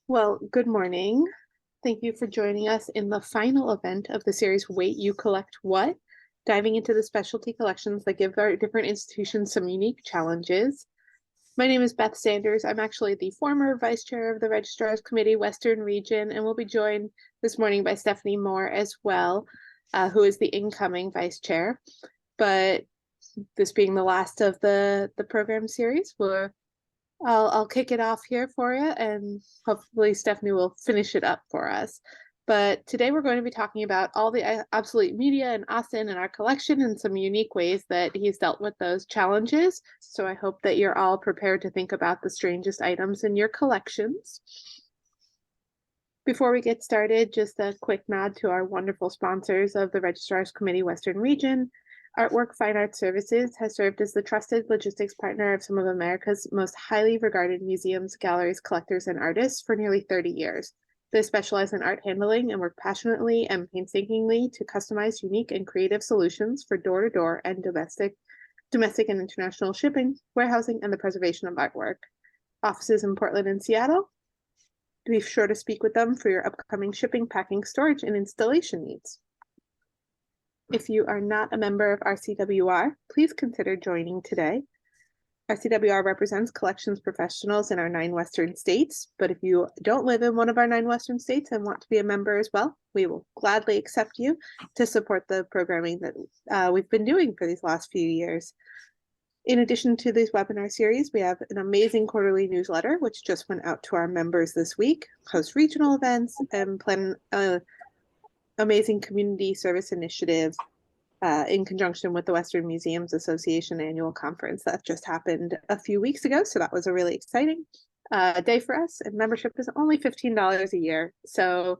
Well, good morning. Thank you for joining us in the final event of the series Wait, You Collect What? Diving into the specialty collections that give our different institutions some unique challenges. My name is Beth Sanders. I'm actually the former vice chair of the Registrar's Committee Western Region, and we'll be joined this morning by Stephanie Moore as well, who is the incoming vice chair. But this being the last of the program series, I'll kick it off here for you, and hopefully Stephanie will finish it up for us. But today we're going to be talking about all the obsolete media in Austin and our collection and some unique ways that he's dealt with those challenges. So I hope that you're all prepared to think about the strangest items in your collections. Before we get started, just a quick nod to our wonderful sponsors of the Registrar's Committee Western Region. Artwork Fine Arts Services has served as the trusted logistics partner of some of America's most highly regarded museums, galleries, collectors, and artists for nearly 30 years. They specialize in art handling and work passionately and painstakingly to customize unique and creative solutions for door-to-door and domestic and international shipping, warehousing, and the preservation of artwork. Offices in Portland and Seattle. Be sure to speak with them for your upcoming shipping, packing, storage, and installation needs. If you are not a member of RCWR, please consider joining today. RCWR represents collections professionals in our 9 Western states, but if you don't live in one of our 9 Western states and want to be a member as well, we will gladly accept you to support the programming that we've been doing for these last few years. In addition to this webinar series, we have an amazing quarterly newsletter, which just went out to our members this week, host regional events, and plan amazing community service initiative in conjunction with the Western Museums Association annual conference that just happened a few weeks ago. So that was a really exciting day for us. And membership is only $15 a year. So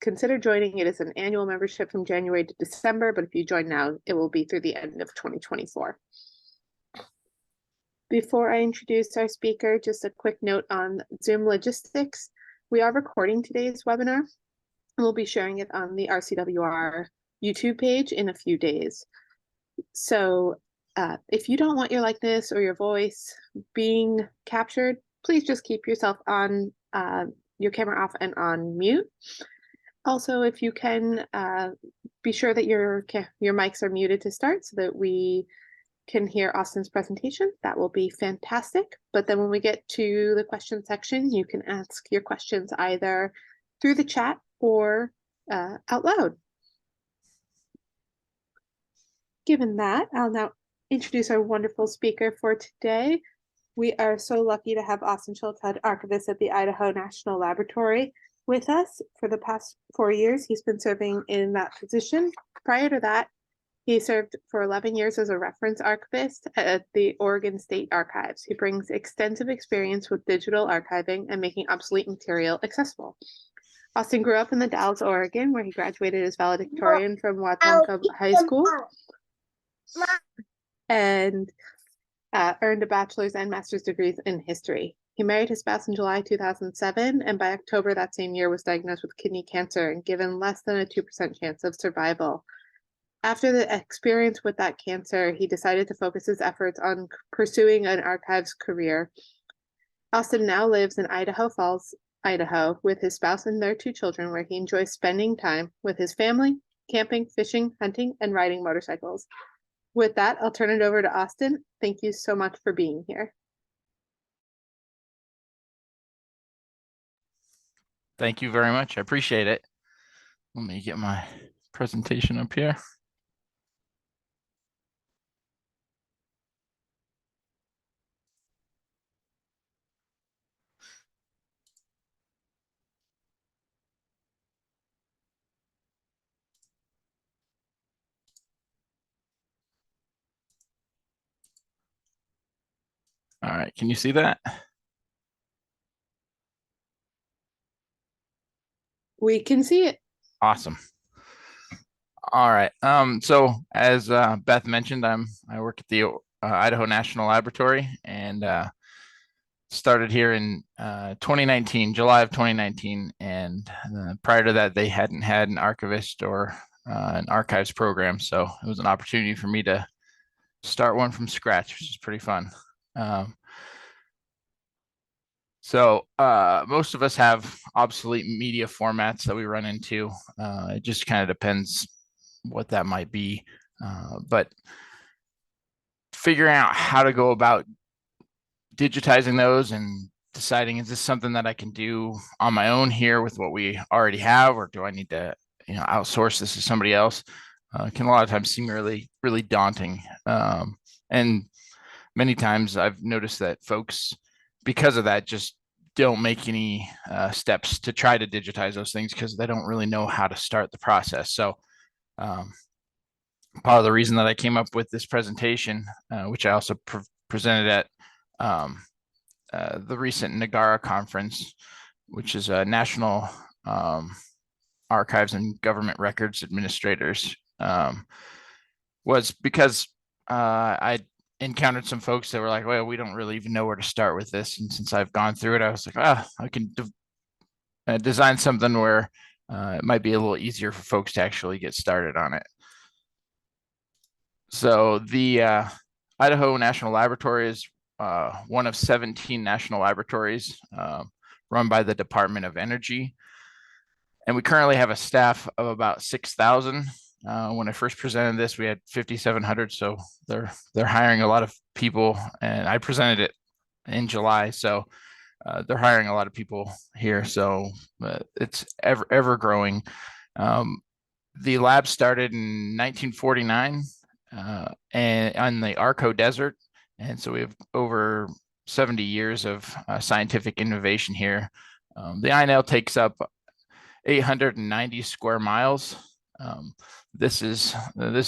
consider joining. It is an annual membership from January to December, but if you join now, it will be through the end of 2024. Before I introduce our speaker, just a quick note on Zoom logistics. We are recording today's webinar. We'll be sharing it on the RCWR YouTube page in a few days. So if you don't want your likeness or your voice being captured, please just keep yourself on your camera off and on mute. Also, if you can, be sure that your mics are muted to start so that we can hear Austin's presentation. That will be fantastic. But then when we get to the question section, you can ask your questions either through the chat or out loud. Given that, I'll now introduce our wonderful speaker for today. We are so lucky to have Austin Schulz, head archivist at the Idaho National Laboratory, with us. For the past 4 years, he's been serving in that position. Prior to that, he served for 11 years as a reference archivist at the Oregon State Archives. He brings extensive experience with digital archiving and making obsolete material accessible. Austin grew up in the Dalles, Oregon, where he graduated as valedictorian from Watonka High School and earned a bachelor's and master's degrees in history. He married his spouse in July 2007, and by October that same year was diagnosed with kidney cancer and given less than a 2% chance of survival. After the experience with that cancer, he decided to focus his efforts on pursuing an archives career. Austin now lives in Idaho Falls, Idaho, with his spouse and their 2 children, where he enjoys spending time with his family, camping, fishing, hunting, and riding motorcycles. With that, I'll turn it over to Austin. Thank you so much for being here. Thank you very much. I appreciate it. Let me get my presentation up here. All right, can you see that? We can see it. Awesome. All right. So as Beth mentioned, I work at the Idaho National Laboratory and started here in 2019, July of 2019. And prior to that, they hadn't had an archivist or an archives program. So it was an opportunity for me to start one from scratch, which is pretty fun. So most of us have obsolete media formats that we run into. It just kind of depends what that might be. But figuring out how to go about digitizing those and deciding, is this something that I can do on my own here with what we already have, or do I need to, outsource this to somebody else? Can a lot of times seem really, really daunting. And many times I've noticed that folks, because of that, just don't make any steps to try to digitize those things because they don't really know how to start the process. So part of the reason that I came up with this presentation, which I also presented at the recent NAGARA conference, which is a National Archives and Government Records Administrators, was because I encountered some folks that were like, well, we don't really even know where to start with this. And since I've gone through it, I was like, I can design something where it might be a little easier for folks to actually get started on it. So the Idaho National Laboratory is one of 17 national laboratories run by the Department of Energy. And we currently have a staff of about 6,000. When I first presented this, we had 5,700. So they're hiring a lot of people, and I presented it in July. So they're hiring a lot of people here. So it's ever growing. The lab started in 1949 and on the Arco Desert. And so we have over 70 years of scientific innovation here. The INL takes up 890 square miles. This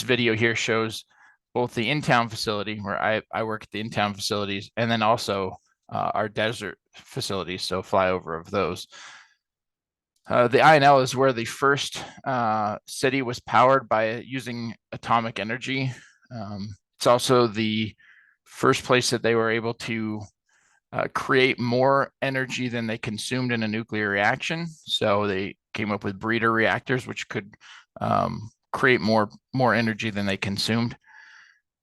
video here shows both the in-town facility where I work at the in-town facilities, and then also our desert facilities, so flyover of those. The INL is where the first city was powered by using atomic energy. It's also the first place that they were able to create more energy than they consumed in a nuclear reaction. So they came up with breeder reactors, which could create more energy than they consumed.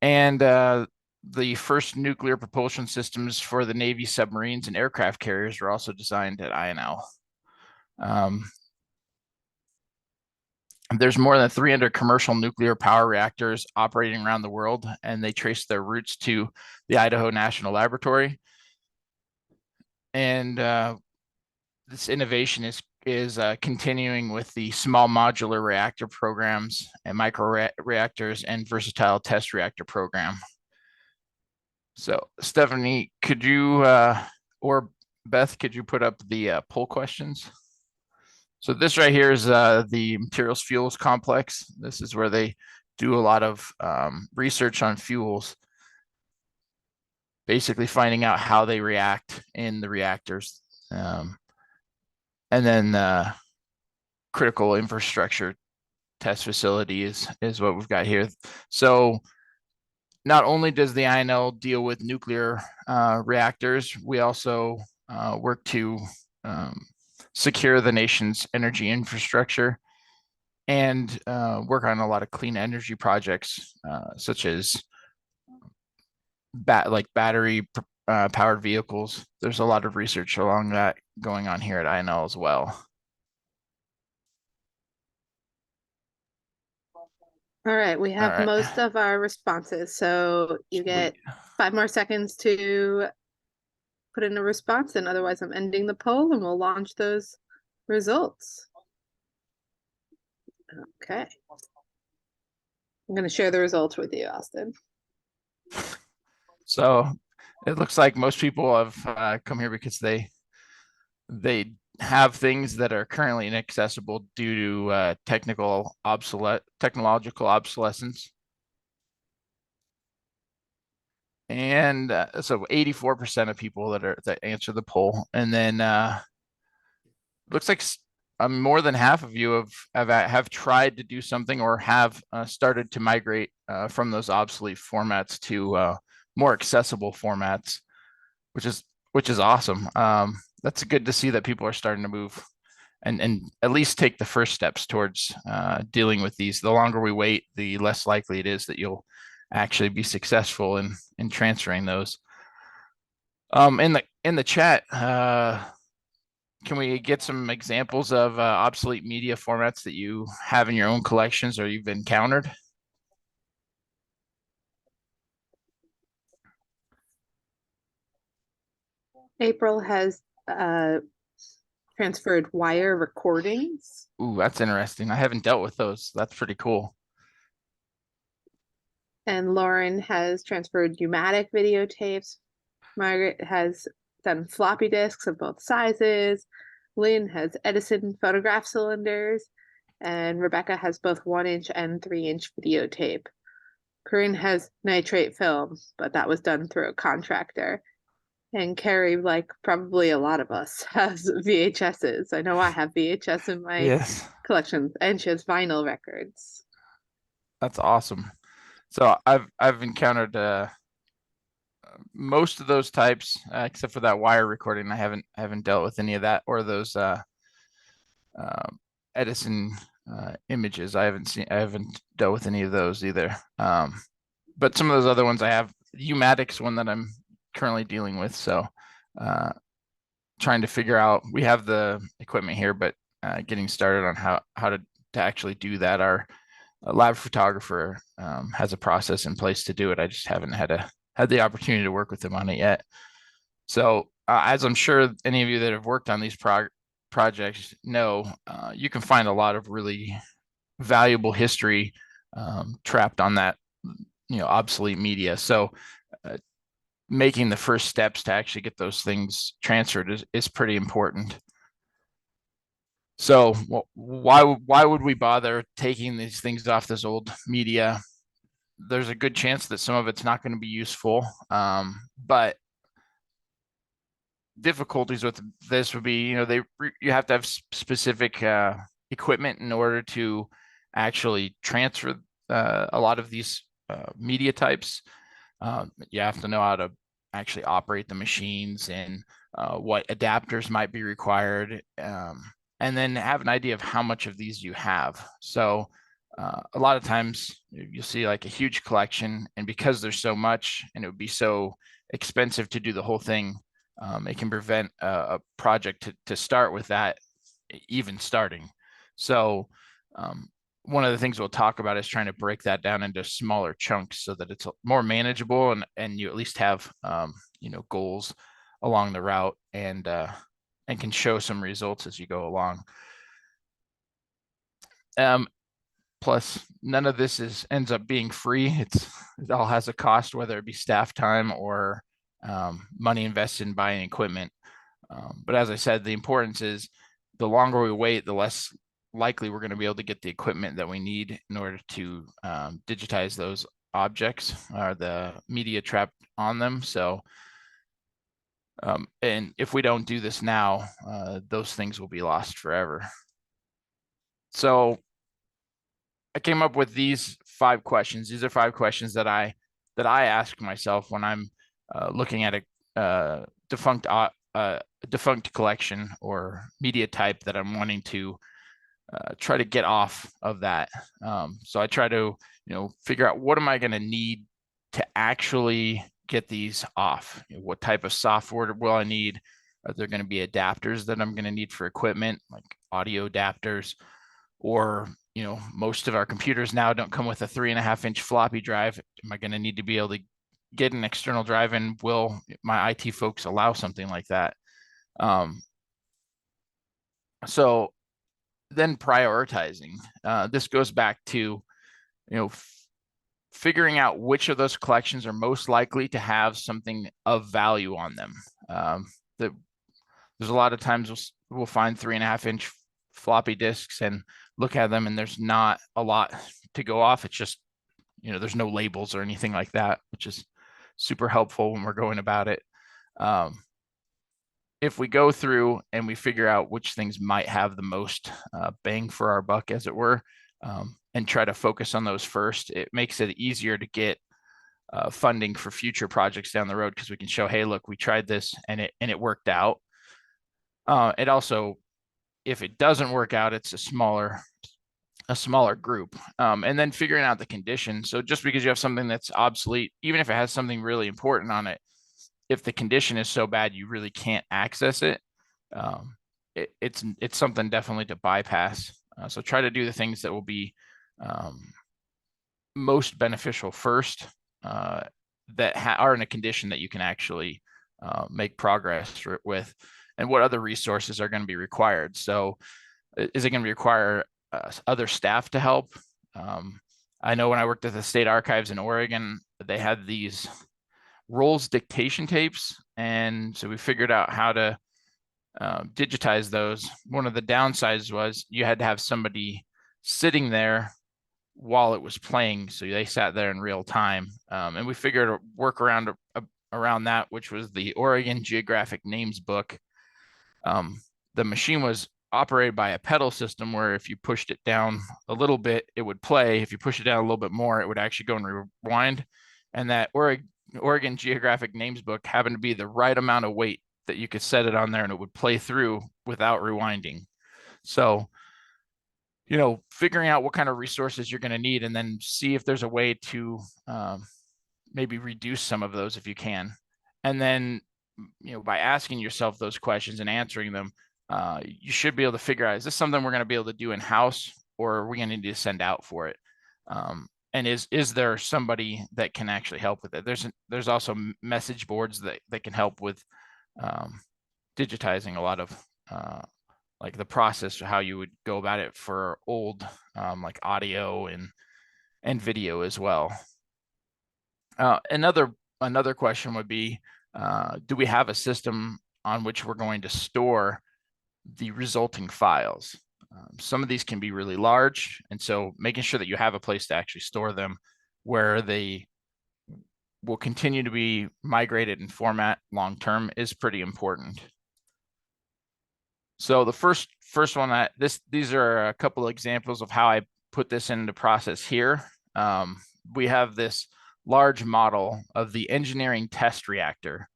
And the first nuclear propulsion systems for the Navy submarines and aircraft carriers were also designed at INL. There's more than 300 commercial nuclear power reactors operating around the world, and they trace their roots to the Idaho National Laboratory. And this innovation is continuing with the small modular reactor programs and micro reactors and versatile test reactor program. So Stephanie, could you or Beth, could you put up the poll questions? So this right here is the materials fuels complex. This is where they do a lot of research on fuels, basically finding out how they react in the reactors. And then critical infrastructure test facility is what we've got here. So not only does the INL deal with nuclear reactors, we also work to secure the nation's energy infrastructure and work on a lot of clean energy projects, such as battery powered vehicles. There's a lot of research along that going on here at INL as well. All right, we have most of our responses, so you get 5 more seconds to put in a response, and otherwise I'm ending the poll and we'll launch those results. Okay. I'm going to share the results with you, Austin. So it looks like most people have come here because they have things that are currently inaccessible due to technological obsolescence. And so 84% of people that answer the poll, and then looks like more than half of you have tried to do something or have started to migrate from those obsolete formats to more accessible formats, which is awesome. That's good to see that people are starting to move and at least take the first steps towards dealing with these. The longer we wait, the less likely it is that you'll actually be successful in transferring those. In in the chat, can we get some examples of obsolete media formats that you have in your own collections or you've encountered? April has transferred wire recordings. Ooh, that's interesting. I haven't dealt with those. That's pretty cool. And Lauren has transferred pneumatic videotapes. Margaret has done floppy disks of both sizes. Lynn has Edison photograph cylinders. And Rebecca has both 1-inch and 3-inch videotape. Corinne has nitrate film, but that was done through a contractor. And Carrie, like probably a lot of us, has VHSs. I know I have VHS in my Yes, collection, and she has vinyl records. that's awesome. So I've encountered most of those types, except for that wire recording. I haven't dealt with any of that or those Edison images. I haven't dealt with any of those either. But some of those other ones I have. Umatic's one that I'm currently dealing with. So trying to figure out. We have the equipment here, but getting started on how to actually do that. Our lab photographer has a process in place to do it. I just haven't had the opportunity to work with him on it yet. So as I'm sure any of you that have worked on these projects know, you can find a lot of really valuable history trapped on that, obsolete media. So making the first steps to actually get those things transferred is pretty important. So why would we bother taking these things off this old media? There's a good chance that some of it's not going to be useful, but difficulties with this would be, you have to have specific equipment in order to actually transfer a lot of these media types. You have to know how to actually operate the machines and what adapters might be required, and then have an idea of how much of these you have. So a lot of times you'll see like a huge collection, and because there's so much and it would be so expensive to do the whole thing, it can prevent a project to start with that even starting. So one of the things we'll talk about is trying to break that down into smaller chunks so that it's more manageable, and you at least have goals along the route, and can show some results as you go along. Plus, none of this ends up being free. It all has a cost, whether it be staff time or money invested in buying equipment. But as I said, the importance is the longer we wait, the less likely we're going to be able to get the equipment that we need in order to digitize those objects or the media trapped on them. So, and if we don't do this now, those things will be lost forever. So I came up with these 5 questions. These are 5 questions that I ask myself when I'm looking at a defunct collection or media type that I'm wanting to try to get off of that. So I try to figure out what am I going to need to actually get these off. What type of software will I need? Are there going to be adapters that I'm going to need for equipment, like audio adapters? Or most of our computers now don't come with a 3.5-inch floppy drive. Am I going to need to be able to get an external drive in? Will my IT folks allow something like that? So then prioritizing. This goes back to figuring out which of those collections are most likely to have something of value on them. There's a lot of times we'll find 3.5-inch floppy disks and look at them, and there's not a lot to go off. It's just, there's no labels or anything like that, which is super helpful when we're going about it. If we go through and we figure out which things might have the most bang for our buck, as it were, and try to focus on those first, it makes it easier to get funding for future projects down the road, because we can show, hey, look, we tried this and it worked out. It also, if it doesn't work out, it's a smaller group, and then figuring out the condition. So just because you have something that's obsolete, even if it has something really important on it, if the condition is so bad you really can't access it, it's something definitely to bypass. So try to do the things that will be most beneficial first, that are in a condition that you can actually make progress with, and what other resources are going to be required. So is it going to require other staff to help? I know when I worked at the state archives in Oregon, they had these rolls dictation tapes, and so we figured out how to digitize those. One of the downsides was you had to have somebody sitting there while it was playing, so they sat there in real time, and we figured a workaround around that, which was the Oregon Geographic Names book. The machine was operated by a pedal system where if you pushed it down a little bit, it would play. If you push it down a little bit more, it would actually go and rewind. And that Oregon Geographic Names book happened to be the right amount of weight that you could set it on there and it would play through without rewinding. So, figuring out what kind of resources you're going to need, and then see if there's a way to maybe reduce some of those if you can. And then, by asking yourself those questions and answering them, you should be able to figure out, is this something we're going to be able to do in-house, or are we going to need to send out for it? And is there somebody that can actually help with it? There's also message boards that can help with digitizing a lot of like the process, how you would go about it for old like audio and video as well. Another question would be, do we have a system on which we're going to store the resulting files? Some of these can be really large, and so making sure that you have a place to actually store them where they will continue to be migrated and format long term is pretty important. So the first one, these are a couple of examples of how I put this into process here. We have this large model of the engineering test reactor,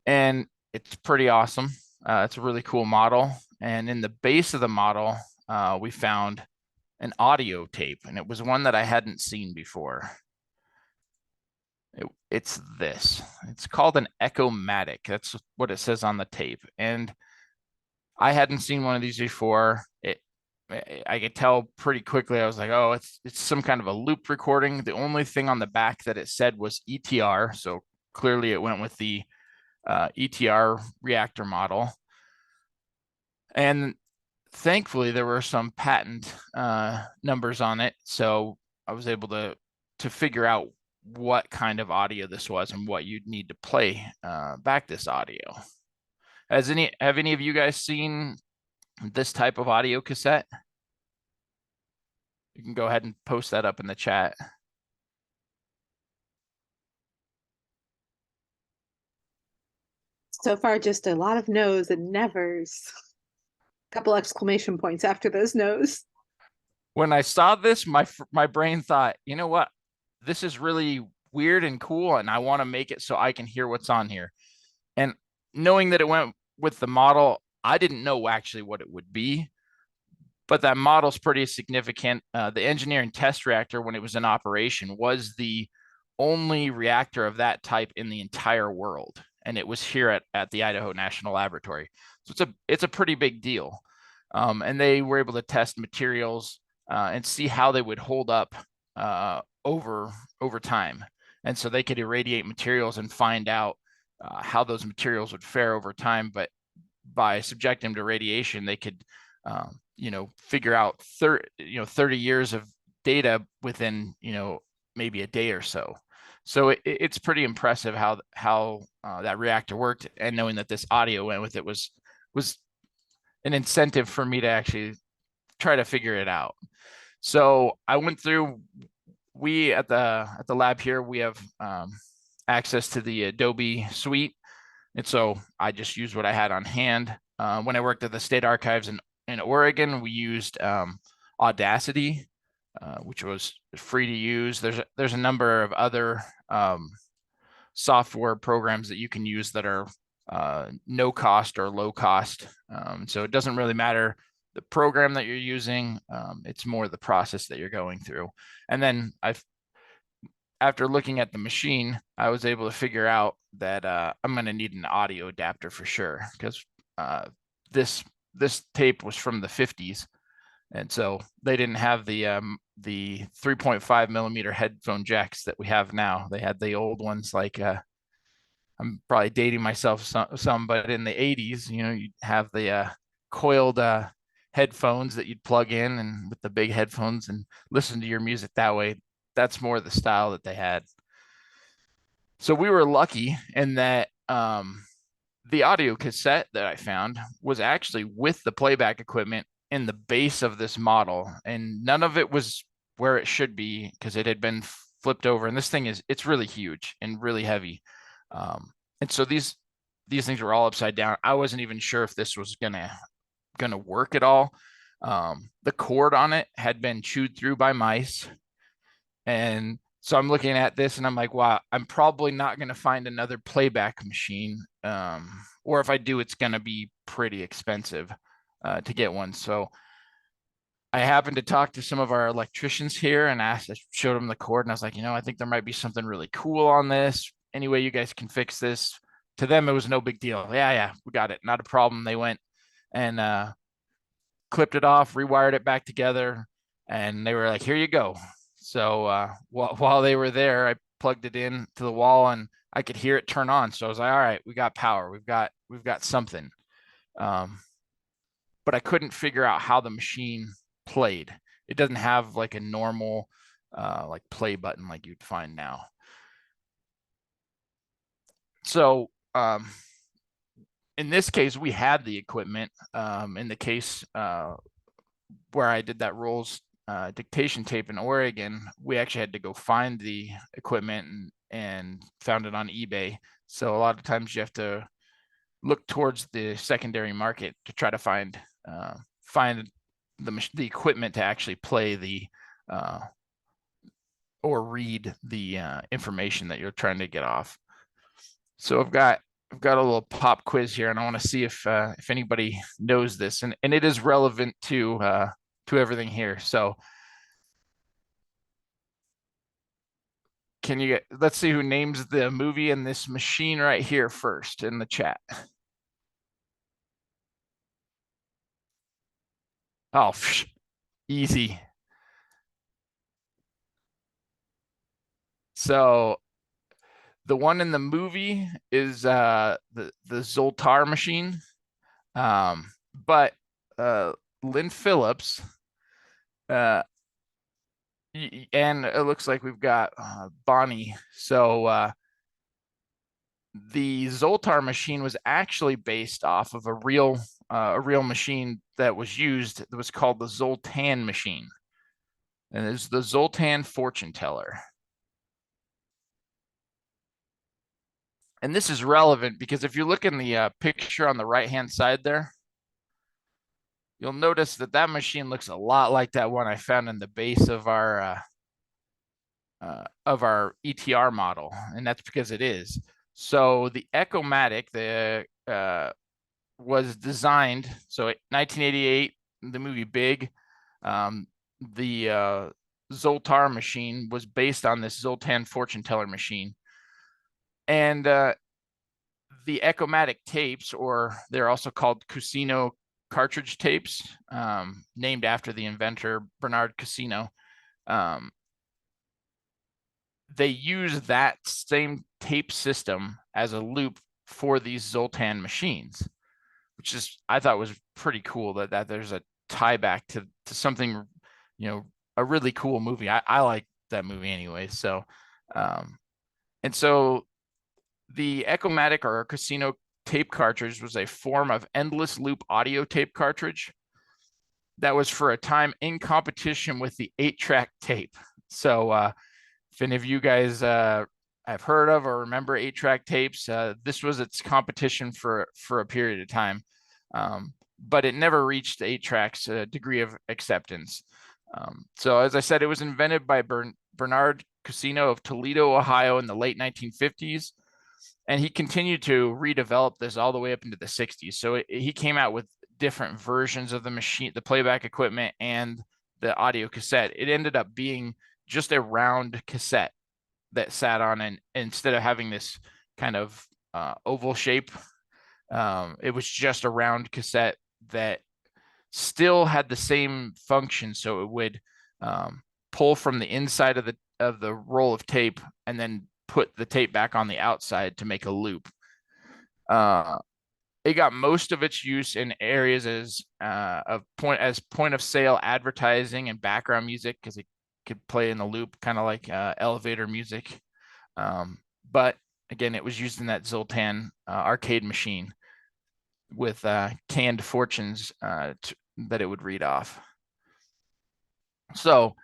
and it's pretty awesome. It's a really cool model. And in the base of the model, we found an audio tape, and it was one that I hadn't seen before. It's this. It's called an Echomatic. That's what it says on the tape. And I hadn't seen one of these before. I could tell pretty quickly. I was like, oh, it's some kind of a loop recording. The only thing on the back that it said was ETR. So clearly it went with the ETR reactor model. And thankfully there were some patent numbers on it. So I was able to figure out what kind of audio this was and what you'd need to play back this audio. Have any of you guys seen this type of audio cassette? You can go ahead and post that up in the chat. So far, just a lot of no's and nevers. A couple exclamation points after those no's. When I saw this, my brain thought, you know what? This is really weird and cool, and I want to make it so I can hear what's on here. And knowing that it went with the model, I didn't know actually what it would be, but that model's pretty significant. The engineering test reactor, when it was in operation, was the only reactor of that type in the entire world, and it was here at the Idaho National Laboratory. So it's a pretty big deal, and they were able to test materials and see how they would hold up over time, and so they could irradiate materials and find out how those materials would fare over time. But by subjecting them to radiation, they could figure out 30 years of data within maybe a day or so. So it's pretty impressive how that reactor worked, and knowing that this audio went with it was an incentive for me to actually try to figure it out. So I went through. We at the lab here, we have access to the Adobe suite, and so I just used what I had on hand. When I worked at the state archives in Oregon, we used Audacity, which was free to use. There's a number of other software programs that you can use that are no cost or low cost. So it doesn't really matter the program that you're using. It's more the process that you're going through. And then after looking at the machine, I was able to figure out that I'm going to need an audio adapter for sure, because this tape was from the 50s, and so they didn't have the 3.5 millimeter headphone jacks that we have now. They had the old ones, like I'm probably dating myself some, but in the 80s, you'd have the coiled headphones that you'd plug in, and with the big headphones, and listen to your music that way. That's more the style that they had. So we were lucky in that the audio cassette that I found was actually with the playback equipment in the base of this model, and none of it was where it should be because it had been flipped over. And this thing it's really huge and really heavy. And so these things were all upside down. I wasn't even sure if this was gonna work at all. The cord on it had been chewed through by mice, and so I'm looking at this and I'm like, wow, I'm probably not going to find another playback machine. Or if I do, it's going to be pretty expensive to get one. So I happened to talk to some of our electricians here and I showed them the cord, and I was like, I think there might be something really cool on this. Any way you guys can fix this? To them, it was no big deal. Yeah, we got it. Not a problem. They went and clipped it off, rewired it back together, and they were like, here you go. So while they were there, I plugged it in to the wall and I could hear it turn on. So I was like, all right, we got power. We've got something. But I couldn't figure out how the machine played. It doesn't have like a normal like play button like you'd find now. So in this case, we had the equipment. In the case where I did that Rolls dictation tape in Oregon, we actually had to go find the equipment and found it on eBay. So a lot of times you have to look towards the secondary market to try to find the equipment to actually play the or read the information that you're trying to get off. So I've got a little pop quiz here, and I want to see if anybody knows this, and it is relevant to everything here. So let's see who names the movie in this machine right here first in the chat. Oh, easy. So the one in the movie is the Zoltar machine. But Lynn Phillips, and it looks like we've got Bonnie. So the Zoltar machine was actually based off of a real machine that was used that was called the Zoltan machine, and it's the Zoltan fortune teller. And this is relevant because if you look in the picture on the right-hand side there, you'll notice that machine looks a lot like that one I found in the base of our ETR model, and that's because it is. So the Echomatic was designed. So 1988, the movie Big, the Zoltar machine was based on this Zoltan fortune teller machine. And the Echomatic tapes, or they're also called Cusino cartridge tapes, named after the inventor Bernard Cusino. They use that same tape system as a loop for these Zoltan machines, which I thought was pretty cool that there's a tie back to something, a really cool movie. I like that movie anyway. So, and so the Echomatic or Cusino tape cartridge was a form of endless loop audio tape cartridge that was for a time in competition with the 8-track tape. So if any of you guys have heard of or remember 8-track tapes, this was its competition for a period of time, but it never reached 8-track's degree of acceptance. So as I said, it was invented by Bernard Cusino of Toledo, Ohio in the late 1950s. And he continued to redevelop this all the way up into the 60s. So he came out with different versions of the machine, the playback equipment, and the audio cassette. It ended up being just a round cassette. that sat on, and instead of having this kind of oval shape, it was just a round cassette that still had the same function. So it would pull from the inside of the roll of tape and then put the tape back on the outside to make a loop. It got most of its use in areas as point of sale advertising and background music, because it could play in the loop, kind of like elevator music. But again, it was used in that Zoltan arcade machine with canned fortunes that it would read off. So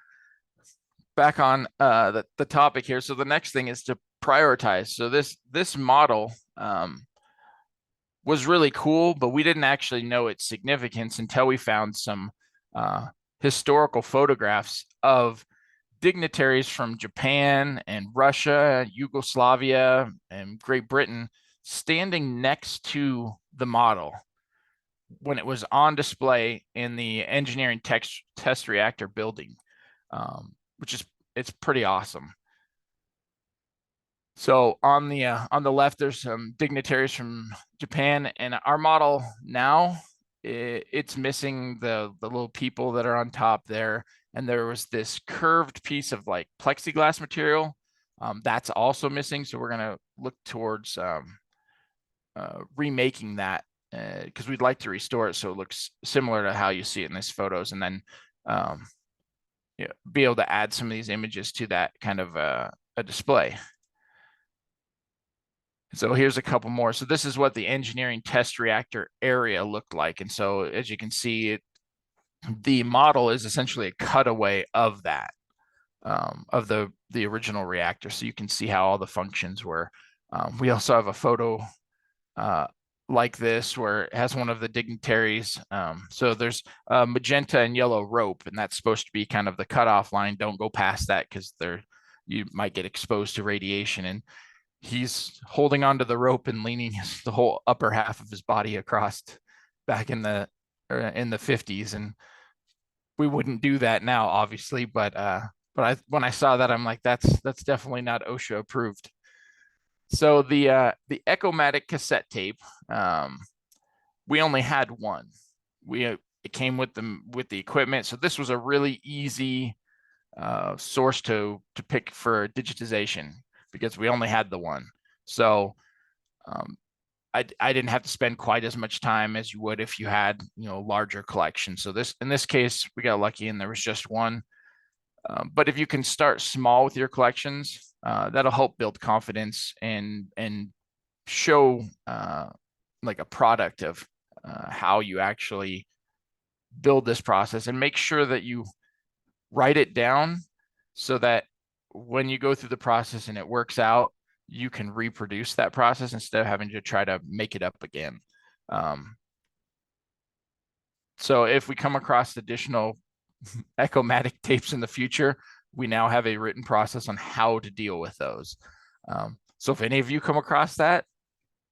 back on the topic here. So the next thing is to prioritize. So this model was really cool, but we didn't actually know its significance until we found some historical photographs of dignitaries from Japan and Russia, Yugoslavia, and Great Britain standing next to the model when it was on display in the engineering test reactor building, which is, it's pretty awesome. So on the left, there's some dignitaries from Japan, and our model now, it's missing the little people that are on top there. And there was this curved piece of like plexiglass material that's also missing. So we're gonna look towards remaking that because we'd like to restore it so it looks similar to how you see it in these photos, and then be able to add some of these images to that kind of a display. So here's a couple more. So this is what the engineering test reactor area looked like. And so as you can see, the model is essentially a cutaway of that, of the original reactor. So you can see how all the functions were. We also have a photo like this where it has one of the dignitaries. So there's a magenta and yellow rope, and that's supposed to be kind of the cutoff line. Don't go past that because you might get exposed to radiation. And he's holding onto the rope and leaning the whole upper half of his body across back in the 50s. And we wouldn't do that now, obviously, but when I saw that, I'm like, that's definitely not OSHA approved. So the Echomatic cassette tape, we only had one. It came with the equipment, so this was a really easy source to pick for digitization because we only had the one. So I didn't have to spend quite as much time as you would if you had larger collection. So in this case, we got lucky and there was just one. But if you can start small with your collections, that'll help build confidence and show like a product of how you actually build this process, and make sure that you write it down so that when you go through the process and it works out, you can reproduce that process instead of having to try to make it up again. So if we come across additional Echomatic tapes in the future, we now have a written process on how to deal with those. So if any of you come across that,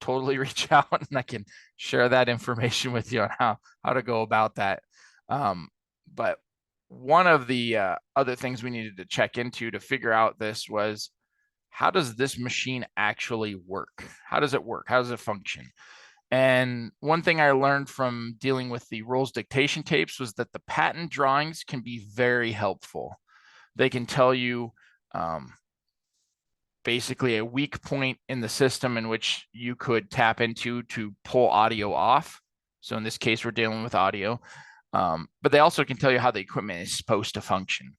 totally reach out and I can share that information with you on how to go about that. But one of the other things we needed to check into to figure out this was, how does this machine actually work? How does it work? How does it function? And one thing I learned from dealing with the Rolls dictation tapes was that the patent drawings can be very helpful. They can tell you basically a weak point in the system in which you could tap into to pull audio off. So in this case, we're dealing with audio, but they also can tell you how the equipment is supposed to function.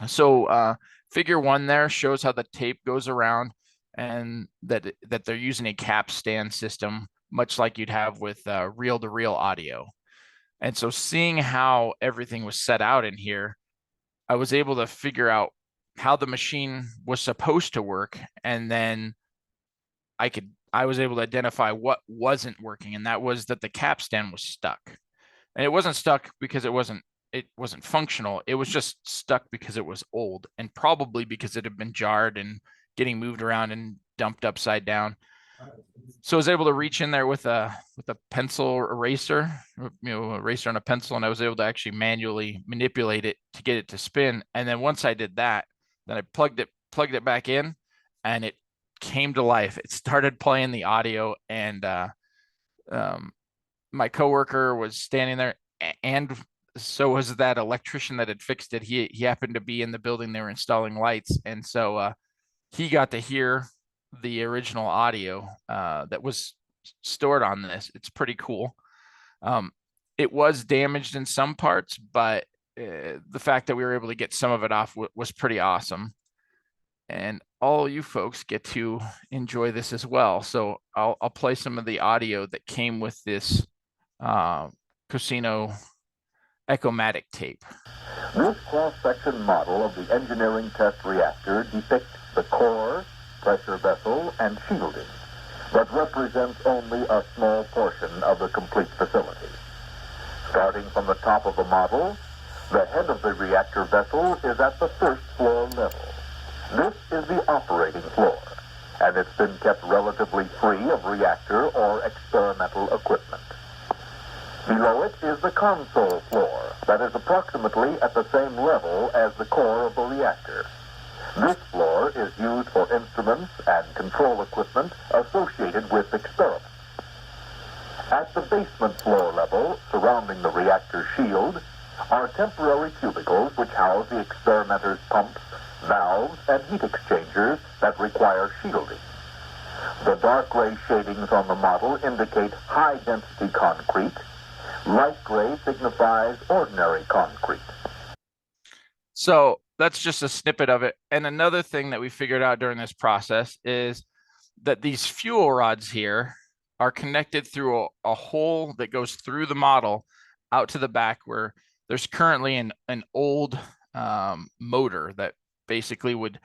So figure 1 there shows how the tape goes around, and that they're using a capstan system, much like you'd have with reel-to-reel audio. And so seeing how everything was set out in here, I was able to figure out how the machine was supposed to work, and then I was able to identify what wasn't working, and that was that the capstan was stuck. And it wasn't stuck because it wasn't functional. It was just stuck because it was old, and probably because it had been jarred and getting moved around and dumped upside down. So I was able to reach in there with a pencil eraser, eraser on a pencil, and I was able to actually manually manipulate it to get it to spin. And then once I did that, then I plugged plugged it back in, and it came to life. It started playing the audio, and my coworker was standing there, and so was that electrician that had fixed it. He happened to be in the building. They were installing lights, and so he got to hear the original audio that was stored on this. It's pretty cool. It was damaged in some parts, but the fact that we were able to get some of it off was pretty awesome. And all you folks get to enjoy this as well. So I'll play some of the audio that came with this Cosino Echomatic tape. This cross-section model of the engineering test reactor depicts the core, pressure vessel, and shielding, but represents only a small portion of the complete facility. Starting from the top of the model, the head of the reactor vessel is at the first floor level. This is the operating floor, and it's been kept relatively free of reactor or experimental equipment. Below it is the console floor that is approximately at the same level as the core of the reactor. This floor is used for instruments and control equipment associated with experiments. At the basement floor level, surrounding the reactor shield, are temporary cubicles which house the experimenter's pumps, valves, and heat exchangers that require shielding. The dark gray shadings on the model indicate high-density concrete. Light gray signifies ordinary concrete. So that's just a snippet of it. And another thing that we figured out during this process is that these fuel rods here are connected through a hole that goes through the model out to the back, where there's currently an old motor that basically would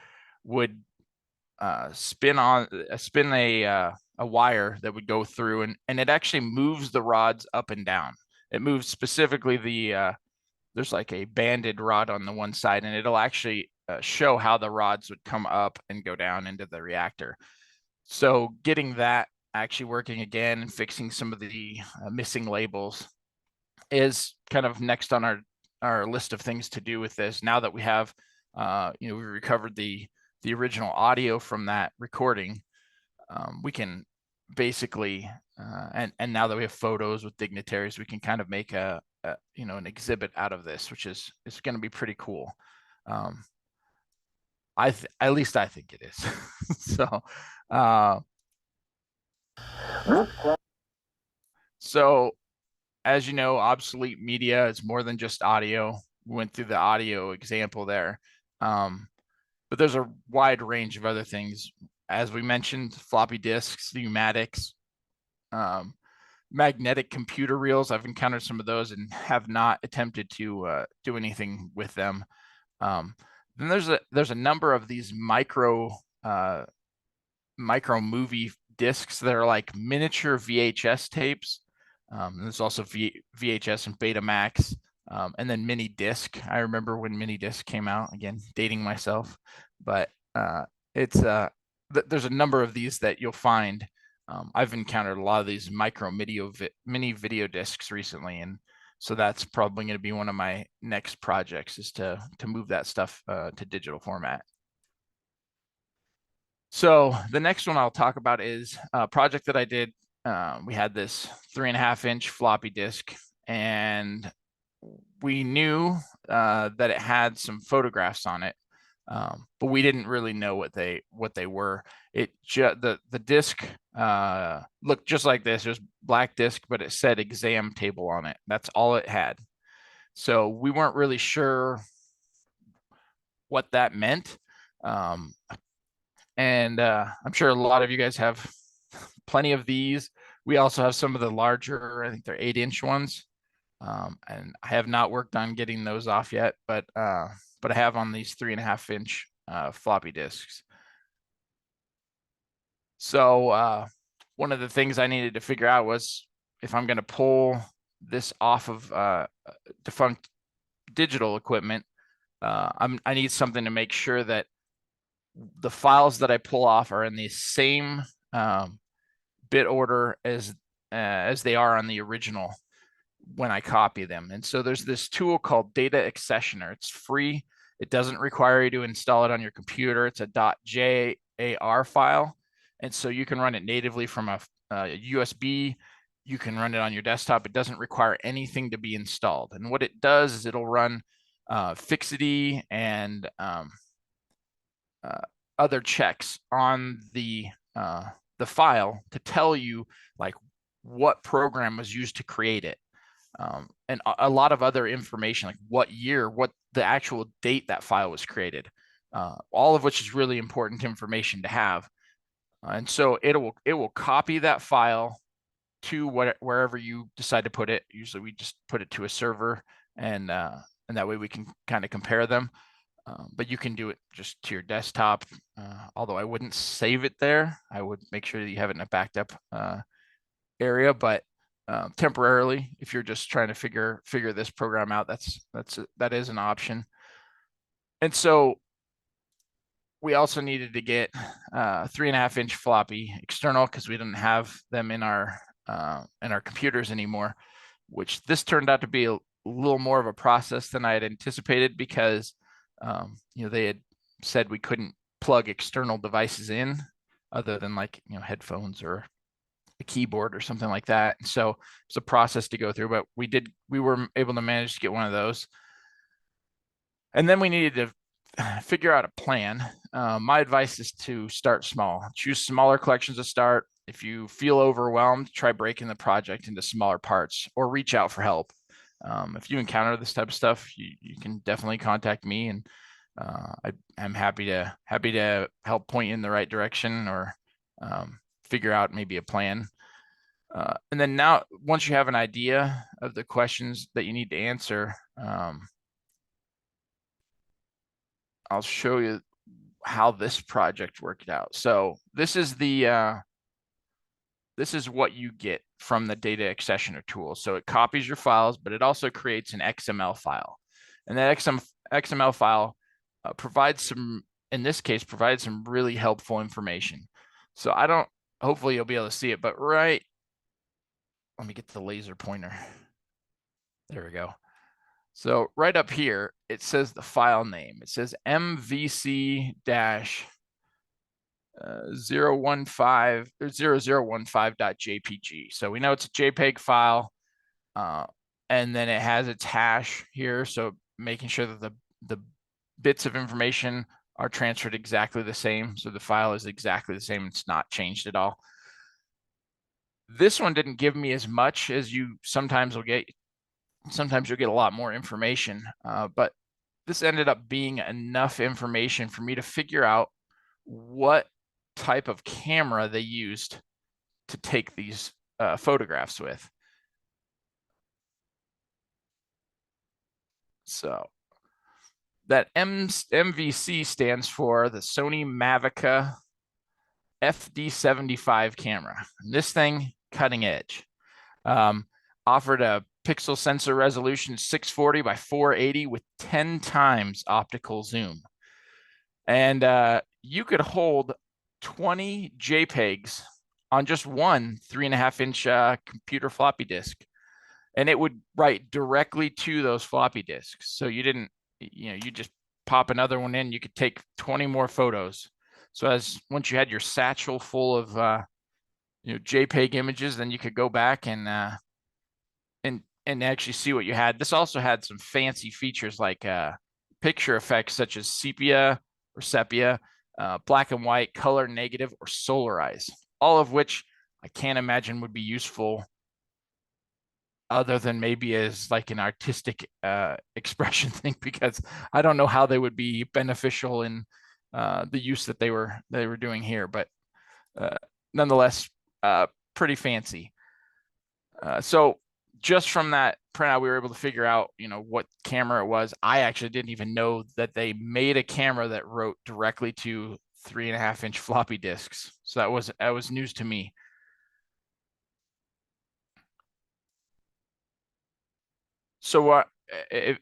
spin a wire that would go through, and it actually moves the rods up and down. It moves specifically there's like a banded rod on the one side, and it'll actually show how the rods would come up and go down into the reactor. So getting that actually working again and fixing some of the missing labels is kind of next on our list of things to do with this. Now that we have, we recovered the original audio from that recording, we can basically, and now that we have photos with dignitaries, we can kind of make an exhibit out of this, which is going to be pretty cool. At least I think it is. So as you know, obsolete media is more than just audio. We went through the audio example there. But there's a wide range of other things. As we mentioned, floppy disks, pneumatics, magnetic computer reels. I've encountered some of those and have not attempted to do anything with them. Then there's a number of these micro movie discs that are like miniature VHS tapes. There's also VHS and Betamax, and then mini disc. I remember when mini disc came out. Again, dating myself, but there's a number of these that you'll find. I've encountered a lot of these mini video discs recently, and so that's probably going to be one of my next projects, is to move that stuff to digital format. So the next one I'll talk about is a project that I did. We had this 3.5-inch floppy disk, and we knew that it had some photographs on it, but we didn't really know what they were. The disc looked just like this. It was black disc, but it said exam table on it. That's all it had. So we weren't really sure what that meant. And I'm sure a lot of you guys have plenty of these. We also have some of the larger, I think they're 8-inch ones. And I have not worked on getting those off yet, but I have on these 3.5-inch floppy disks. So one of the things I needed to figure out was, if I'm going to pull this off of defunct digital equipment, I need something to make sure that the files that I pull off are in the same bit order as they are on the original when I copy them. And so there's this tool called Data Accessioner. It's free. It doesn't require you to install it on your computer. It's a .jar file. And so you can run it natively from a USB. You can run it on your desktop. It doesn't require anything to be installed. And what it does is it'll run fixity and other checks on the file to tell you like what program was used to create it. And a lot of other information, like what year, what the actual date that file was created, all of which is really important information to have. And so it will copy that file to wherever you decide to put it. Usually we just put it to a server, and that way we can kind of compare them. But you can do it just to your desktop. Although I wouldn't save it there. I would make sure that you have it in a backed up area, but temporarily, if you're just trying to figure this program out, that is an option. And so we also needed to get 3.5-inch floppy external because we didn't have them in our computers anymore, which this turned out to be a little more of a process than I had anticipated because they had said we couldn't plug external devices in other than like headphones or a keyboard or something like that. And so it's a process to go through, but we were able to manage to get one of those. And then we needed to figure out a plan. My advice is to start small. Choose smaller collections to start. If you feel overwhelmed, try breaking the project into smaller parts or reach out for help. If you encounter this type of stuff, you can definitely contact me, and I'm happy to help point you in the right direction or figure out maybe a plan. And then now, once you have an idea of the questions that you need to answer, I'll show you how this project worked out. So this is what you get from the data accessioner tool. So it copies your files, but it also creates an XML file. And that XML file provides some really helpful information. So hopefully you'll be able to see it, but let me get the laser pointer. There we go. So right up here, it says the file name. It says MVC-015 or 0015.jpg. So we know it's a JPEG file, and then it has its hash here. So making sure that the bits of information are transferred exactly the same. So the file is exactly the same. It's not changed at all. This one didn't give me as much as you sometimes will get. Sometimes you'll get a lot more information, but this ended up being enough information for me to figure out what type of camera they used to take these photographs with. So that MVC stands for the Sony Mavica FD75 camera. And this thing, cutting edge. Offered a pixel sensor resolution 640 by 480 with 10 times optical zoom. And you could hold 20 JPEGs on just one 3.5-inch computer floppy disk. And it would write directly to those floppy disks. So you didn't, you just pop another one in, you could take 20 more photos. So once you had your satchel full of JPEG images, then you could go back and actually see what you had. This also had some fancy features like picture effects such as sepia, black and white, color negative, or solarize, all of which I can't imagine would be useful other than maybe as like an artistic expression thing, because I don't know how they would be beneficial in the use that they were doing here, but nonetheless, pretty fancy. So just from that printout, we were able to figure out, what camera it was. I actually didn't even know that they made a camera that wrote directly to 3.5-inch floppy disks. So that was news to me. So if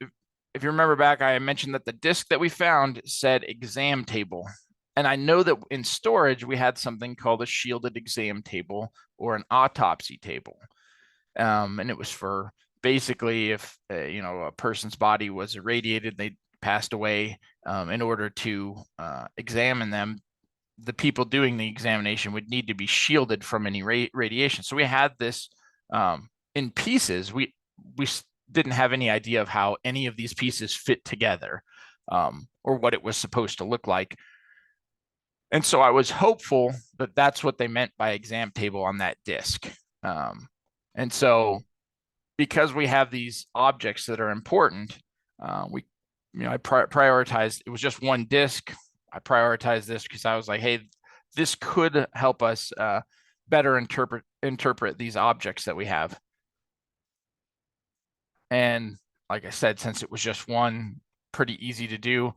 you remember back, I mentioned that the disk that we found said exam table. And I know that in storage, we had something called a shielded exam table or an autopsy table. And it was for basically if, a person's body was irradiated, they'd passed away, in order to examine them, the people doing the examination would need to be shielded from any radiation. So we had this in pieces. We didn't have any idea of how any of these pieces fit together, or what it was supposed to look like. And so I was hopeful that that's what they meant by exam table on that disk. And so because we have these objects that are important, I prioritized, it was just one disk. I prioritized this because I was like, hey, this could help us better interpret these objects that we have. And like I said, since it was just one, pretty easy to do.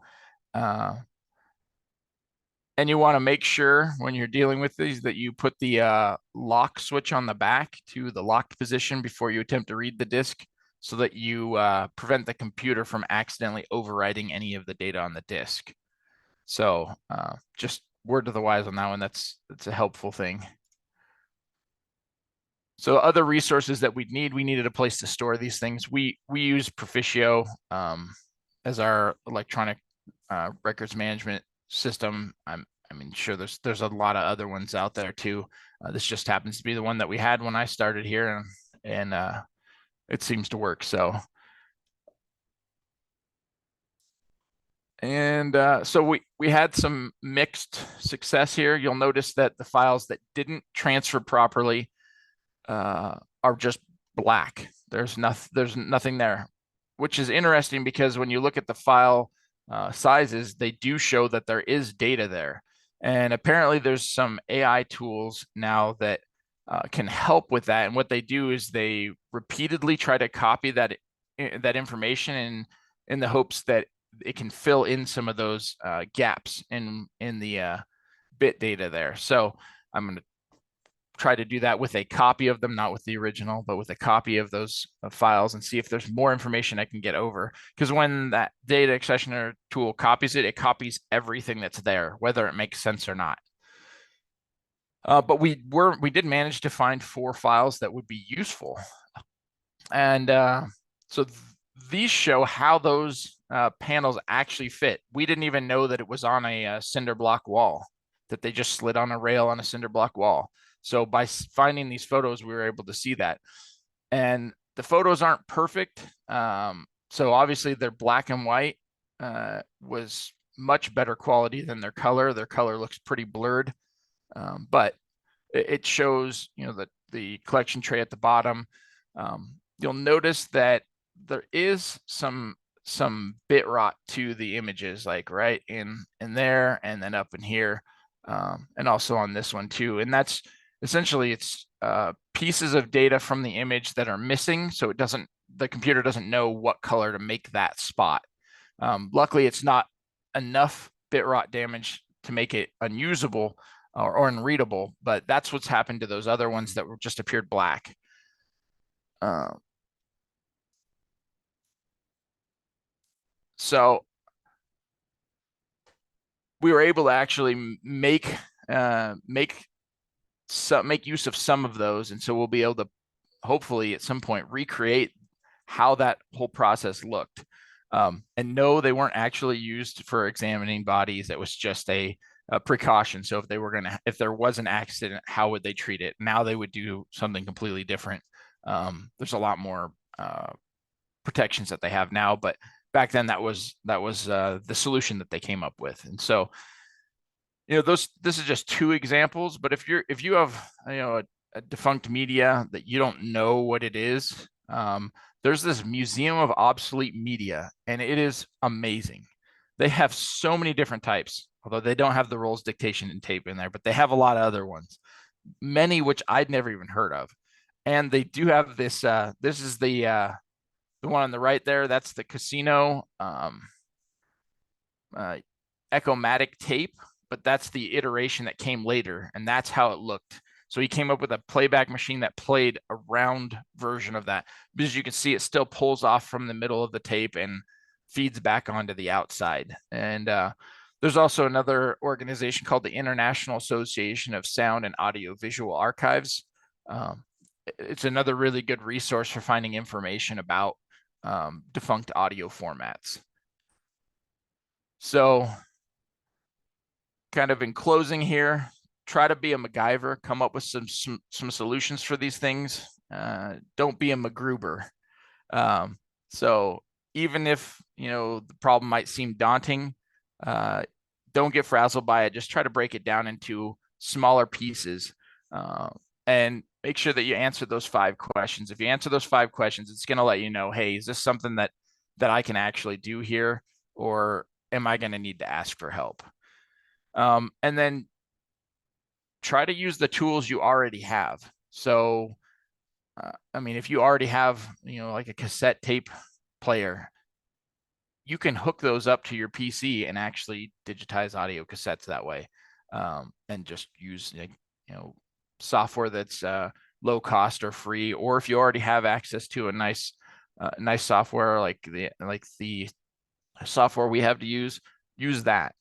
And you want to make sure when you're dealing with these that you put the lock switch on the back to the locked position before you attempt to read the disk, so that you prevent the computer from accidentally overwriting any of the data on the disk. So just word to the wise on that one. That's a helpful thing. So other resources that we needed a place to store these things. We use Proficio as our electronic records management system. I mean, sure, there's a lot of other ones out there too. This just happens to be the one that we had when I started here, and it seems to work. So, and so we had some mixed success here. You'll notice that the files that didn't transfer properly are just black. There's nothing there, which is interesting because when you look at the file sizes, they do show that there is data there. And apparently there's some AI tools now that can help with that. And what they do is they repeatedly try to copy that information in the hopes that it can fill in some of those gaps in the bit data there. So I'm going to try to do that with a copy of them, not with the original, but with a copy of those files, and see if there's more information I can get over. Because when that data accessioner tool copies it, it copies everything that's there, whether it makes sense or not. But we did manage to find 4 files that would be useful. And so these show how those panels actually fit. We didn't even know that it was on a cinder block wall, that they just slid on a rail on a cinder block wall. So by finding these photos, we were able to see that. And the photos aren't perfect. So obviously their black and white was much better quality than their color. Their color looks pretty blurred, but it shows, that the collection tray at the bottom. You'll notice that there is some bit rot to the images, like right in there, and then up in here, and also on this one too. And that's essentially, it's pieces of data from the image that are missing, so the computer doesn't know what color to make that spot. Luckily, it's not enough bit rot damage to make it unusable or unreadable, but that's what's happened to those other ones that just appeared black. So we were able to actually make use of some of those, and so we'll be able to hopefully at some point recreate how that whole process looked. And no, they weren't actually used for examining bodies. It was just a precaution. So if there was an accident, how would they treat it? Now they would do something completely different. There's a lot more protections that they have now, but back then that was the solution that they came up with. And so, this is just 2 examples, but if you have, a defunct media that you don't know what it is, there's this Museum of Obsolete Media, and it is amazing. They have so many different types, although they don't have the rolls, dictation, and tape in there, but they have a lot of other ones, many which I'd never even heard of. And they do have this, this is the one on the right there, that's the Casino Echomatic tape, but that's the iteration that came later, and that's how it looked. So he came up with a playback machine that played a round version of that. But as you can see, it still pulls off from the middle of the tape and feeds back onto the outside. And there's also another organization called the International Association of Sound and Audio Visual Archives. It's another really good resource for finding information about defunct audio formats. So kind of in closing here, try to be a MacGyver, come up with some solutions for these things. Don't be a MacGruber. So even if, the problem might seem daunting, don't get frazzled by it. Just try to break it down into smaller pieces, and make sure that you answer those 5 questions. If you answer those 5 questions, it's going to let you know, hey, is this something that I can actually do here, or am I going to need to ask for help? And then try to use the tools you already have. So, I mean, if you already have, like a cassette tape player, you can hook those up to your PC and actually digitize audio cassettes that way, and just use, software that's low cost or free. Or if you already have access to a nice software like the software we have to use that.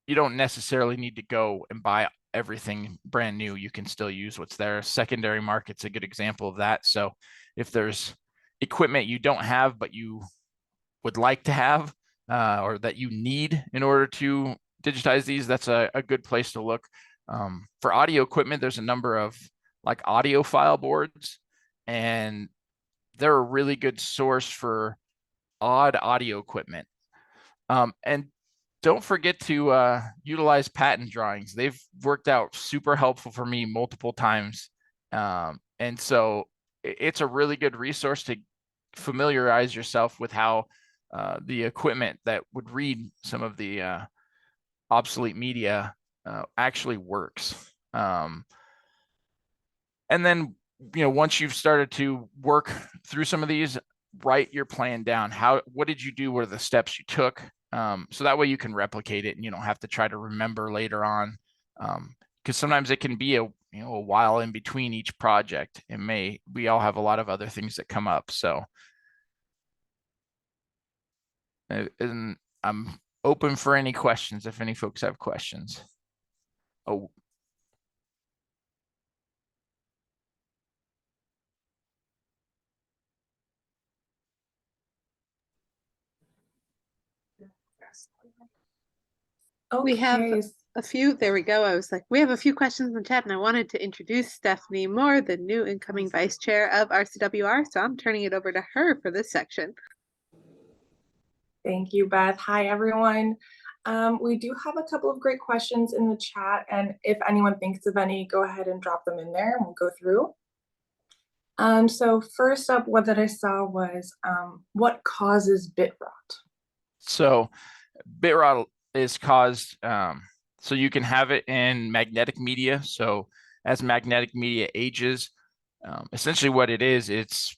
You don't necessarily need to go and buy everything brand new. You can still use what's there. Secondary market's a good example of that. So if there's equipment you don't have but you would like to have, or that you need in order to digitize these, that's a good place to look. For audio equipment, there's a number of like audio file boards, and they're a really good source for odd audio equipment. And don't forget to utilize patent drawings. They've worked out super helpful for me multiple times. And so it's a really good resource to familiarize yourself with how the equipment that would read some of the obsolete media actually works. And then, once you've started to work through some of these, write your plan down. What did you do? What are the steps you took? So that way you can replicate it and you don't have to try to remember later on. Because sometimes it can be a while in between each project. We all have a lot of other things that come up. So, and I'm open for any questions if any folks have questions. Oh. Oh, we have a few. There we go. I was like, we have a few questions in the chat, and I wanted to introduce Stephanie Moore, the new incoming vice chair of RCWR. So I'm turning it over to her for this section. Thank you, Beth. Hi, everyone. We do have a couple of great questions in the chat, and if anyone thinks of any, go ahead and drop them in there and we'll go through. So first up, what that I saw was, what causes bit rot? So bit rot is caused, so you can have it in magnetic media. So as magnetic media ages, essentially what it is, it's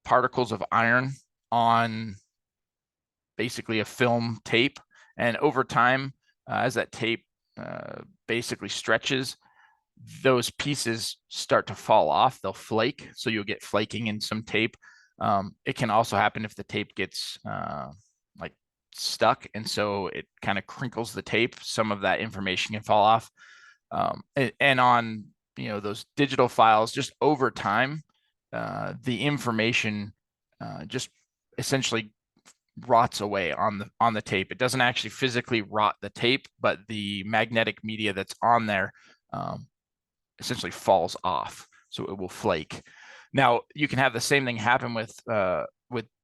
particles of iron on basically a film tape. And over time, as that tape basically stretches, those pieces start to fall off. They'll flake. So you'll get flaking in some tape. It can also happen if the tape gets like stuck, and so it kind of crinkles the tape. Some of that information can fall off. And on those digital files, just over time, the information just essentially rots away on the tape. It doesn't actually physically rot the tape, but the magnetic media that's on there essentially falls off, so it will flake. Now you can have the same thing happen with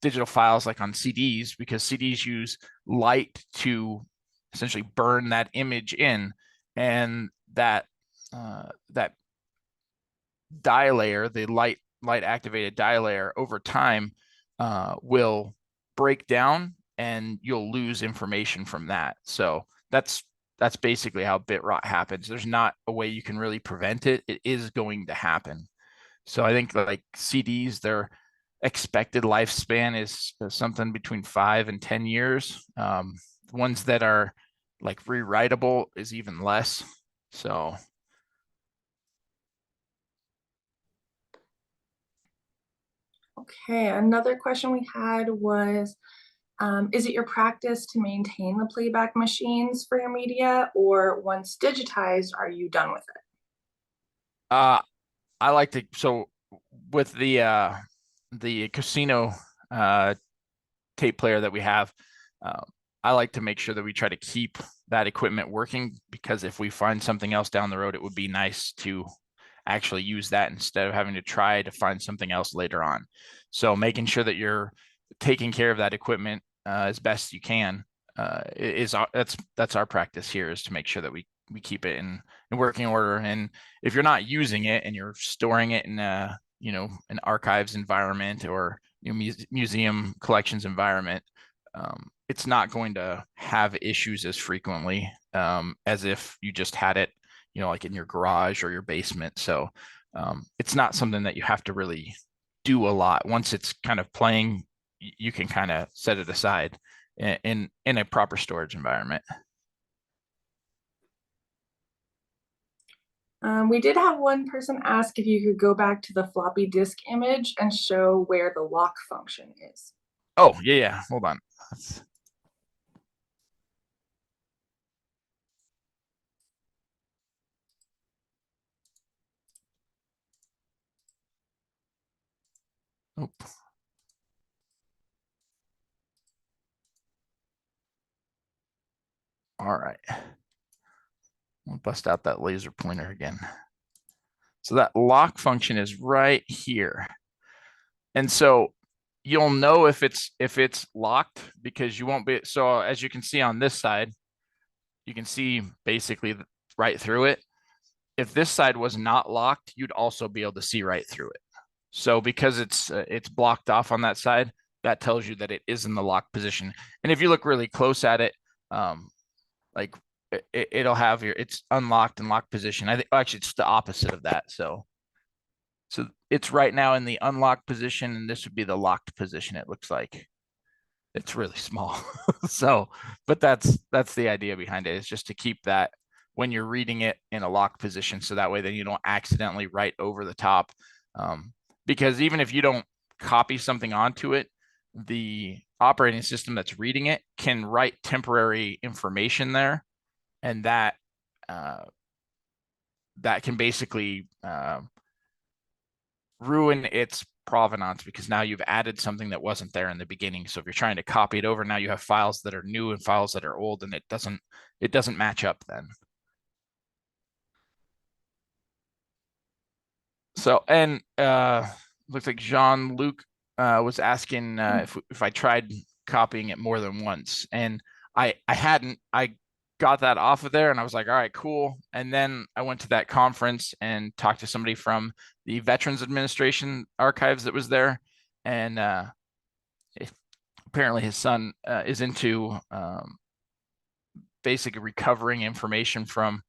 digital files, like on CDs, because CDs use light to essentially burn that image in, and that dye layer, the light activated dye layer, over time will break down, and you'll lose information from that. So that's basically how bit rot happens. There's not a way you can really prevent it. It is going to happen. So I think like CDs, their expected lifespan is something between 5 and 10 years. Ones that are like rewritable is even less. So. Okay, another question we had was, is it your practice to maintain the playback machines for your media, or once digitized, are you done with it? I like to, so with the casino tape player that we have, I like to make sure that we try to keep that equipment working, because if we find something else down the road, it would be nice to actually use that instead of having to try to find something else later on. So making sure that you're taking care of that equipment as best you can that's our practice here, is to make sure that we keep it in working order. And if you're not using it and you're storing it in a, an archives environment or museum collections environment, it's not going to have issues as frequently as if you just had it, like in your garage or your basement. So it's not something that you have to really do a lot. Once it's kind of playing, you can kind of set it aside in a proper storage environment. We did have one person ask if you could go back to the floppy disk image and show where the lock function is. Oh, yeah. Hold on. Oh. All right. We'll bust out that laser pointer again. So that lock function is right here. And so you'll know if it's locked because you won't be. So as you can see on this side, you can see basically right through it. If this side was not locked, you'd also be able to see right through it. So because it's blocked off on that side, that tells you that it is in the locked position. And if you look really close at it, like it'll have it's unlocked and locked position. I think actually it's the opposite of that. So it's right now in the unlocked position, and this would be the locked position. It looks like it's really small. So, but that's the idea behind it, is just to keep that when you're reading it in a locked position, so that way then you don't accidentally write over the top. Because even if you don't copy something onto it, the operating system that's reading it can write temporary information there, and that can basically ruin its provenance, because now you've added something that wasn't there in the beginning. So if you're trying to copy it over, now you have files that are new and files that are old, and it doesn't match up then. So, and looks like Jean-Luc was asking if I tried copying it more than once, and I hadn't. I got that off of there, and I was like, all right, cool. And then I went to that conference and talked to somebody from the Veterans Administration archives that was there, and apparently his son is into basically recovering information from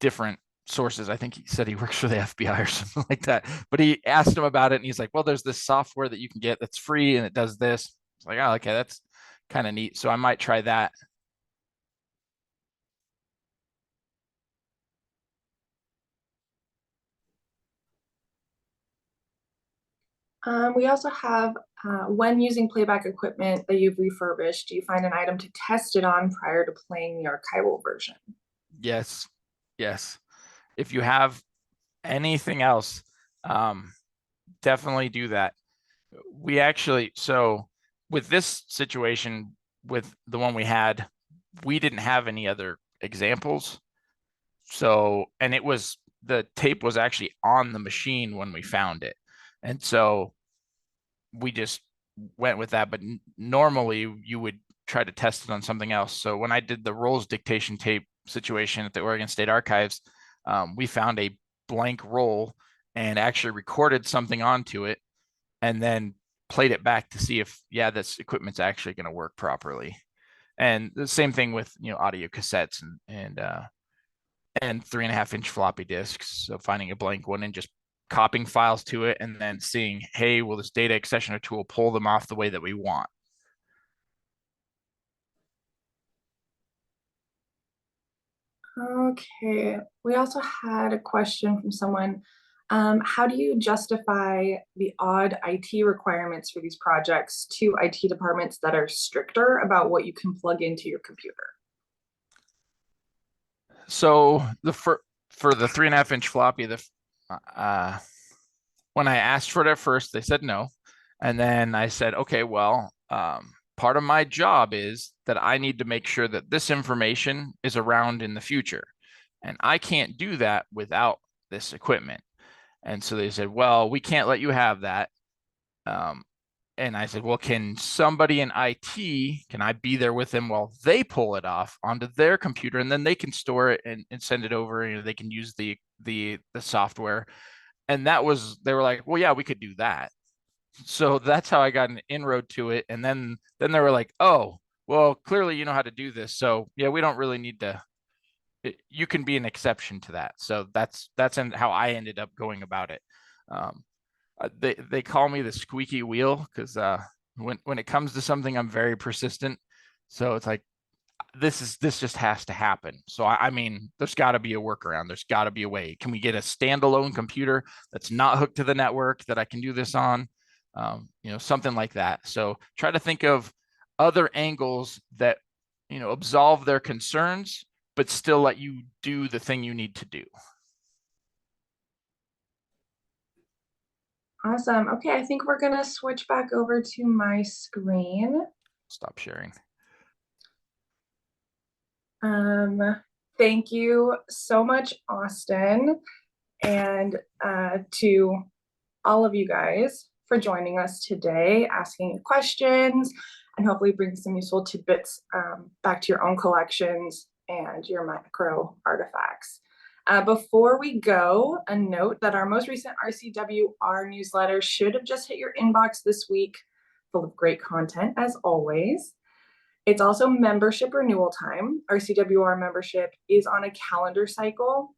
different sources. I think he said he works for the FBI or something like that. But he asked him about it, and he's like, well, there's this software that you can get that's free, and it does this. It's like, oh, okay, that's kind of neat. So I might try that. We also have, when using playback equipment that you've refurbished, do you find an item to test it on prior to playing the archival version? Yes. If you have anything else, definitely do that. We actually, so with this situation, with the one we had, we didn't have any other examples. So, and the tape was actually on the machine when we found it. And so we just went with that. But normally you would try to test it on something else. So when I did the rolls dictation tape situation at the Oregon State Archives, we found a blank roll and actually recorded something onto it, and then played it back to see if, yeah, this equipment's actually going to work properly. And the same thing with, audio cassettes and 3.5-inch floppy disks. So finding a blank one and just copying files to it, and then seeing, hey, will this data accessioner tool pull them off the way that we want? Okay, we also had a question from someone. How do you justify the odd IT requirements for these projects to IT departments that are stricter about what you can plug into your computer? So for the 3.5-inch floppy, when I asked for it at first, they said no. And then I said, okay, well, part of my job is that I need to make sure that this information is around in the future. And I can't do that without this equipment. And so they said, well, we can't let you have that. And I said, well, can somebody in IT, can I be there with them while they pull it off onto their computer, and then they can store it and send it over, they can use the software. And that was, they were like, well, yeah, we could do that. So that's how I got an inroad to it. And then they were like, oh, well, clearly you know how to do this. So yeah, we don't really need to, you can be an exception to that. So that's how I ended up going about it. They call me the squeaky wheel because when it comes to something, I'm very persistent. So it's like, this just has to happen. So I mean, there's got to be a workaround. There's got to be a way. Can we get a standalone computer that's not hooked to the network that I can do this on? Something like that. So try to think of other angles that, absolve their concerns, but still let you do the thing you need to do. Awesome. Okay, I think we're gonna switch back over to my screen. Stop sharing. Thank you so much, Austin, and to all of you guys for joining us today, asking questions, and hopefully bring some useful tidbits back to your own collections and your macro artifacts. Before we go, a note that our most recent RCWR newsletter should have just hit your inbox this week, full of great content as always. It's also membership renewal time. RCWR membership is on a calendar cycle,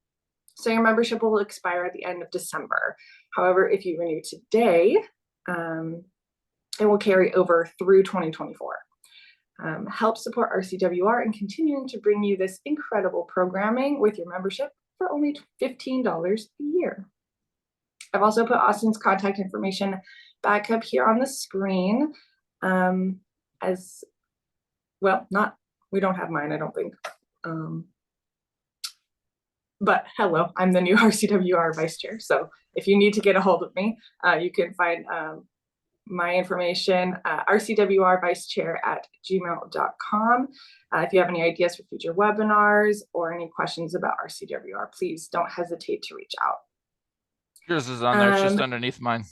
so your membership will expire at the end of December. However, if you renew today, it will carry over through 2024. Help support RCWR in continuing to bring you this incredible programming with your membership for only $15 a year. I've also put Austin's contact information back up here on the screen as well. We don't have mine, I don't think. But hello, I'm the new RCWR vice chair. So if you need to get a hold of me, you can find my information, rcwrvicechair@gmail.com. If you have any ideas for future webinars or any questions about RCWR, please don't hesitate to reach out. Yours is on there, it's just underneath mine.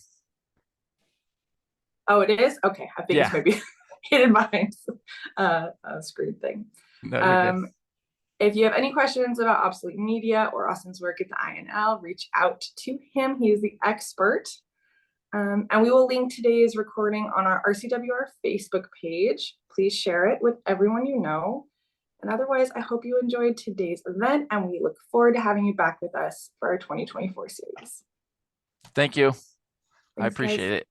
Oh, it is? Okay, I think it's maybe hidden behind a screen thing. No, you're good. If you have any questions about obsolete media or Austin's work at the INL, reach out to him. He is the expert. And we will link today's recording on our RCWR Facebook page. Please share it with everyone you know. And otherwise, I hope you enjoyed today's event, and we look forward to having you back with us for our 2024 series. Thank you. Thanks, I appreciate it.